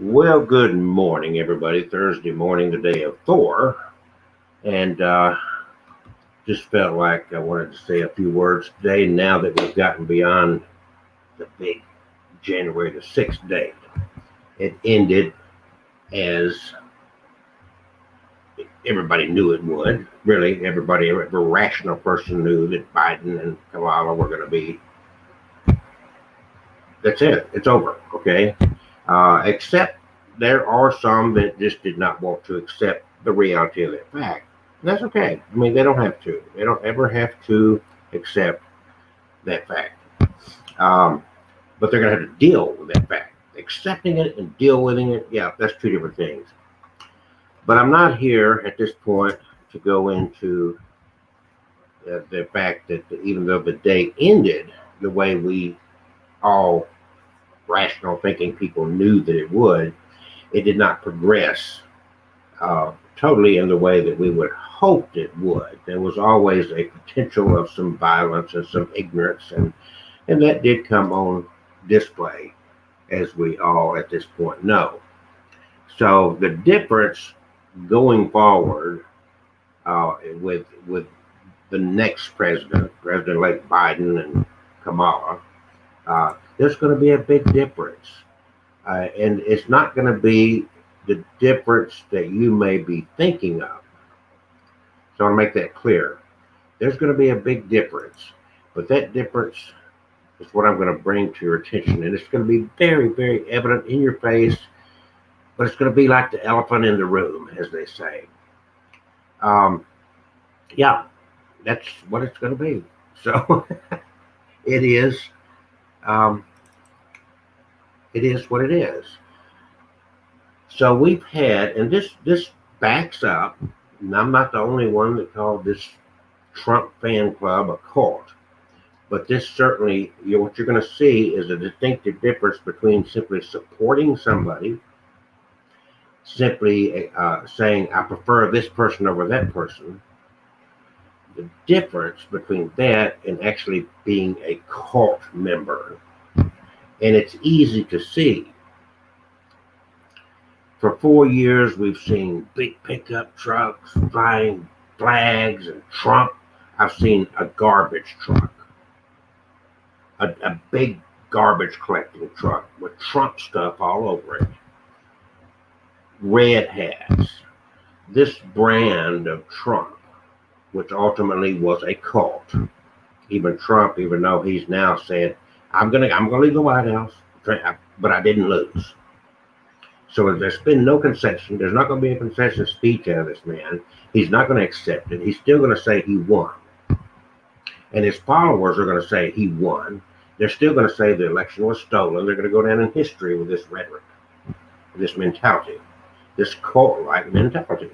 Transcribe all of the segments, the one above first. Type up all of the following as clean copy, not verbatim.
Well, good morning, everybody. Thursday morning, the day of Thor, and just felt like I wanted to say a few words today. Now that we've gotten beyond the big January the 6th date, it ended as everybody knew it would. Really, every rational person knew that Biden and Kamala were going to be. That's it. It's over. Okay. Except there are some that just did not want to accept the reality of that fact. And that's okay. I mean, they don't have to. They don't ever have to accept that fact. Um, but they're going to have to deal with that fact. Accepting it and deal with it, yeah, that's two different things. But I'm not here at this point to go into the fact that even though the day ended the way we all rational thinking people knew that it would, it did not progress totally in the way that we would hoped it would. There was always a potential of some violence and some ignorance, and that did come on display, as we all at this point know. So the difference going forward with the next president, President-elect Biden and Kamala, there's going to be a big difference, and it's not going to be the difference that you may be thinking of. So I want to make that clear. There's going to be a big difference, but that difference is what I'm going to bring to your attention, and it's going to be very, very evident in your face, but it's going to be like the elephant in the room, as they say. Um, yeah, that's what it's going to be. So it is, um, it is what it is. So we've had, and this backs up, and I'm not the only one that called this Trump fan club a cult. But this certainly, what you're going to see is a distinctive difference between simply supporting somebody, simply saying, I prefer this person over that person. The difference between that and actually being a cult member. And it's easy to see. For 4 years, we've seen big pickup trucks flying flags and Trump. I've seen a garbage truck, a big garbage collecting truck with Trump stuff all over it. Red hats. This brand of Trump, which ultimately was a cult. Even Trump, even though he's now said, I'm gonna leave the White House, but I didn't lose. So there's been no concession. There's not going to be a concession speech out of this man. He's not going to accept it. He's still going to say he won. And his followers are going to say he won. They're still going to say the election was stolen. They're going to go down in history with this rhetoric, this mentality, this cult-like mentality.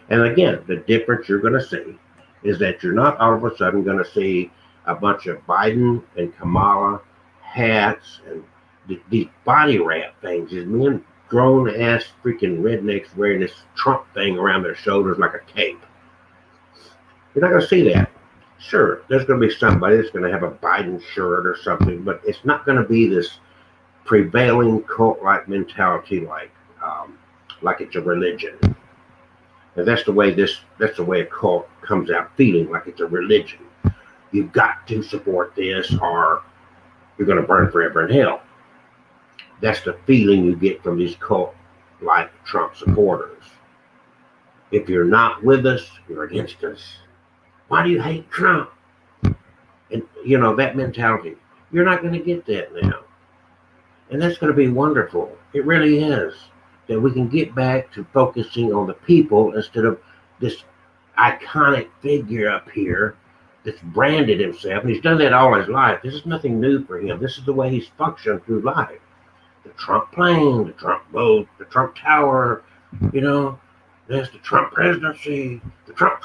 And again, the difference you're going to see is that you're not all of a sudden going to see a bunch of Biden and Kamala hats and these body wrap things, these men grown ass freaking rednecks wearing this Trump thing around their shoulders like a cape. You're not going to see that. Sure, there's going to be somebody that's going to have a Biden shirt or something, but it's not going to be this prevailing cult-like mentality like it's a religion. And that's the way a cult comes out feeling, like it's a religion. You've got to support this or you're going to burn forever in hell. That's the feeling you get from these cult-like Trump supporters. If you're not with us, you're against us. Why do you hate Trump? And, that mentality. You're not going to get that now. And that's going to be wonderful. It really is. That we can get back to focusing on the people instead of this iconic figure up here that's branded himself. And he's done that all his life. This is nothing new for him. This is the way he's functioned through life. The Trump plane, the Trump boat, the Trump tower, there's the Trump presidency, the Trump.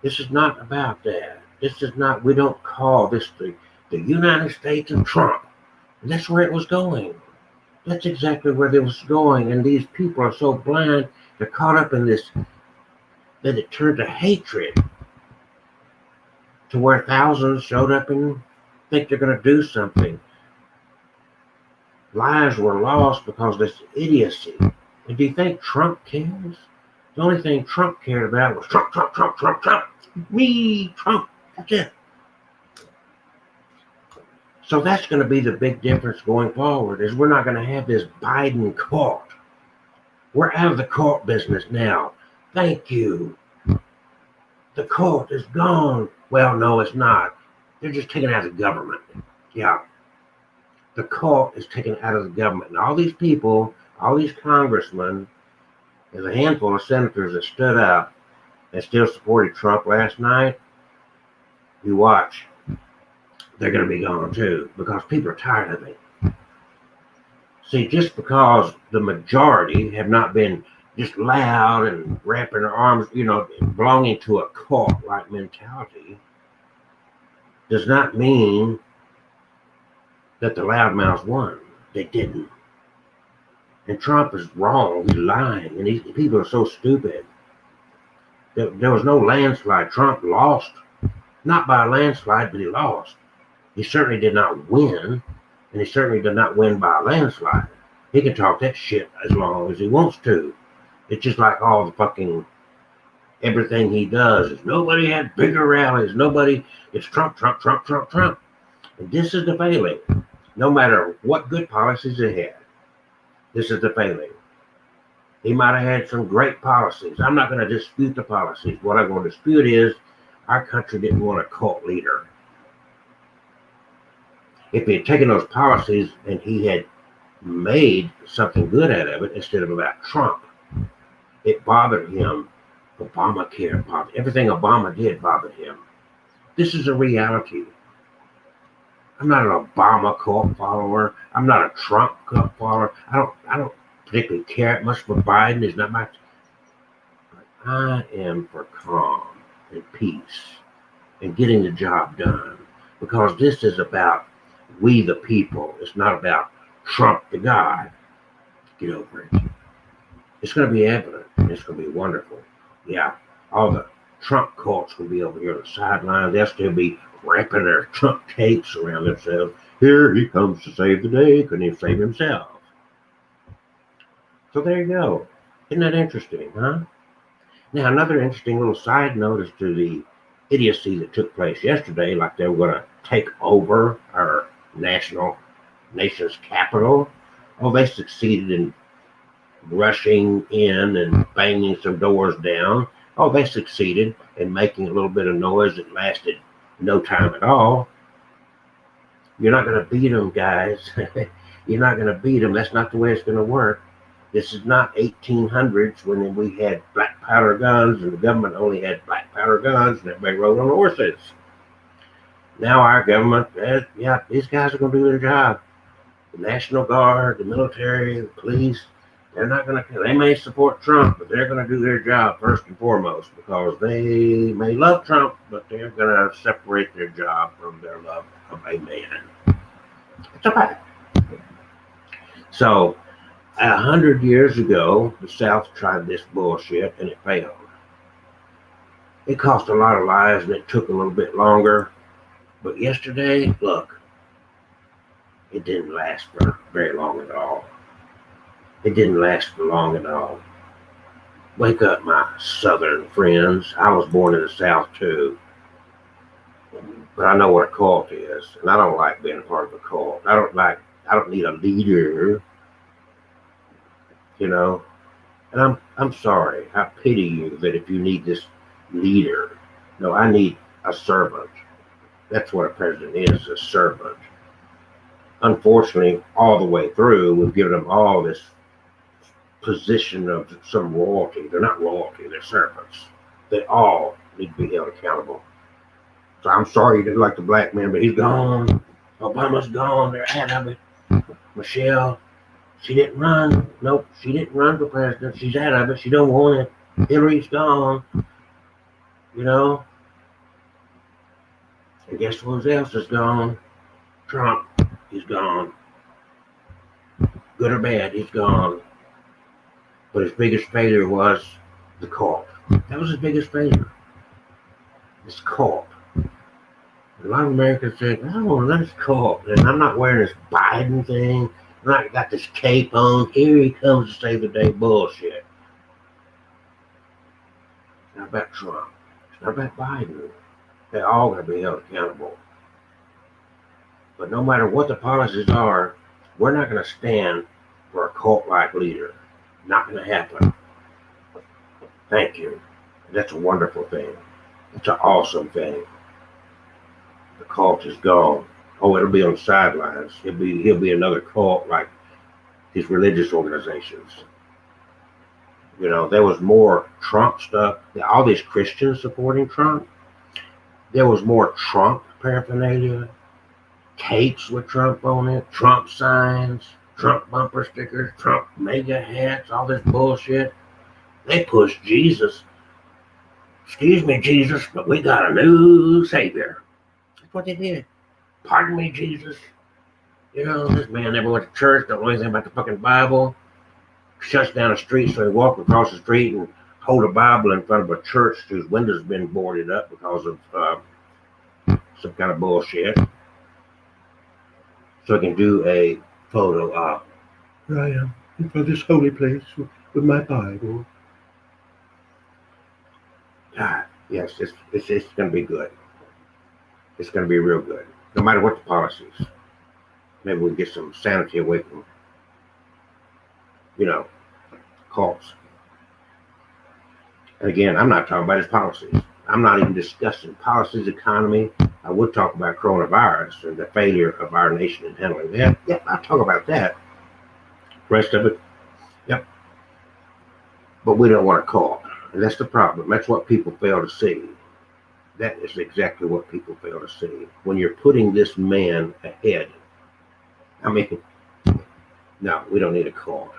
This is not about that. This is not, we don't call this the United States of Trump. And that's where it was going. That's exactly where it was going. And these people are so blind, they're caught up in this, that it turned to hatred to where thousands showed up and think they're going to do something. Lives were lost because of this idiocy. And do you think Trump cares? The only thing Trump cared about was Trump, Trump, Trump, Trump, Trump. Me, Trump. That's it. So that's going to be the big difference going forward, is we're not going to have this Biden cult. We're out of the cult business now. Thank you. The cult is gone. Well, no, it's not. They're just taken out of the government. Yeah. The cult is taken out of the government. And all these people, all these congressmen, there's a handful of senators that stood up and still supported Trump last night. You watch. They're going to be gone too, because people are tired of it. See, just because the majority have not been just loud and wrapping their arms, belonging to a cult-like mentality, does not mean that the loudmouths won. They didn't. And Trump is wrong. He's lying. And these people are so stupid. There was no landslide. Trump lost. Not by a landslide, but he lost. He certainly did not win. And he certainly did not win by a landslide. He can talk that shit as long as he wants to. It's just like all the fucking everything he does is nobody had bigger rallies. Nobody, it's Trump, Trump, Trump, Trump, Trump. And this is the failing. No matter what good policies he had, this is the failing. He might have had some great policies. I'm not going to dispute the policies. What I'm going to dispute is our country didn't want a cult leader. If he had taken those policies and he had made something good out of it instead of about Trump, it bothered him. Obamacare bothered. Everything Obama did bothered him. This is a reality. I'm not an Obama cult follower. I'm not a Trump cult follower. I don't particularly care much for Biden. It's not my. But I am for calm and peace and getting the job done, because this is about we the people. It's not about Trump the guy. Get over it. It's going to be evident. It's going to be wonderful. Yeah, all the Trump cults will be over here on the sidelines. They'll still be wrapping their Trump tapes around themselves. Here he comes to save the day. Couldn't even save himself. So there you go. Isn't that interesting, huh? Now, another interesting little side note as to the idiocy that took place yesterday, like they were going to take over our nation's capital. Oh, they succeeded in rushing in and banging some doors down. Oh, they succeeded in making a little bit of noise that lasted no time at all. You're not going to beat them, guys. You're not going to beat them. That's not the way it's going to work. This is not 1800s when we had black powder guns and the government only had black powder guns and everybody rode on horses. Now our government, these guys are going to do their job. The National Guard, the military, the police, they're not going to, they may support Trump, but they're going to do their job first and foremost, because they may love Trump, but they're going to separate their job from their love of a man. It's a fact. So, 100 years ago, the South tried this bullshit and it failed. It cost a lot of lives and it took a little bit longer. But yesterday, look, it didn't last for very long at all. It didn't last for long at all. Wake up, my Southern friends. I was born in the South too. But I know what a cult is. And I don't like being a part of a cult. I don't need a leader. And I'm sorry. I pity you that if you need this leader. No, I need a servant. That's what a president is, a servant. Unfortunately, all the way through, we've given them all this position of some royalty. They're not royalty, they're servants. They all need to be held accountable. So I'm sorry you didn't like the black man, but he's gone. Obama's gone. They're out of it. Michelle, she didn't run. Nope, she didn't run for president. She's out of it. She don't want it. Hillary's gone. And guess who else is gone? Trump. He's gone. Good or bad, he's gone. But his biggest failure was the cult. That was his biggest failure. This cult. A lot of Americans said, I don't want this cult. And I'm not wearing this Biden thing. Like got this cape on. Here he comes to save the day. Bullshit. It's not about Trump. It's not about Biden. They're all going to be held accountable. But no matter what the policies are, we're not going to stand for a cult-like leader. Not going to happen. Thank you. That's a wonderful thing. It's an awesome thing. The cult is gone. Oh, it'll be on the sidelines. He'll be another cult like these religious organizations. You know, there was more Trump stuff. All these Christians supporting Trump. There was more Trump paraphernalia, capes with Trump on it, Trump signs, Trump bumper stickers, Trump mega hats, all this bullshit. They pushed Jesus. Excuse me, Jesus, but we got a new savior. That's what they did. Pardon me, Jesus. You know, this man never went to church, don't know anything about the fucking Bible. Shuts down the street so he walk across the street and hold a Bible in front of a church whose windows been boarded up because of some kind of bullshit. So he can do a photo op. Here I am in front of this holy place with my Bible. God, yes, it's going to be good. It's going to be real good. No matter what the policies. Maybe we can get some sanity away from, cults. And again, I'm not talking about his policies. I'm not even discussing policies, economy. I would talk about coronavirus and the failure of our nation in handling that. Yep, I'll talk about that. The rest of it, yep. But we don't want a cult. And that's the problem. That's what people fail to see. That is exactly what people fail to see. When you're putting this man ahead, I mean, no, we don't need a cult.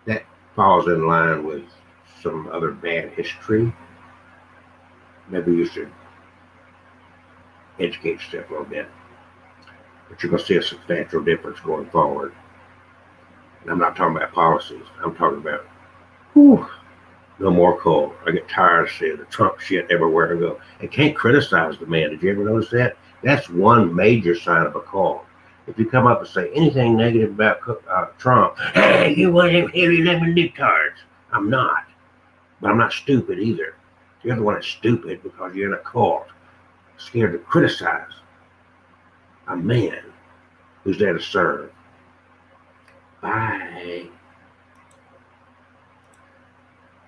That falls in line with some other bad history. Maybe you should educate yourself a little bit. But you're going to see a substantial difference going forward. And I'm not talking about policies. I'm talking about, no more coal. I get tired of seeing the Trump shit everywhere I go. I can't criticize the man. Did you ever notice that? That's one major sign of a call. If you come up and say anything negative about Trump, hey, you want him here, you let me libtards. I'm not. But I'm not stupid either. You're the one that's stupid because you're in a cult, scared to criticize a man who's there to serve. Bye.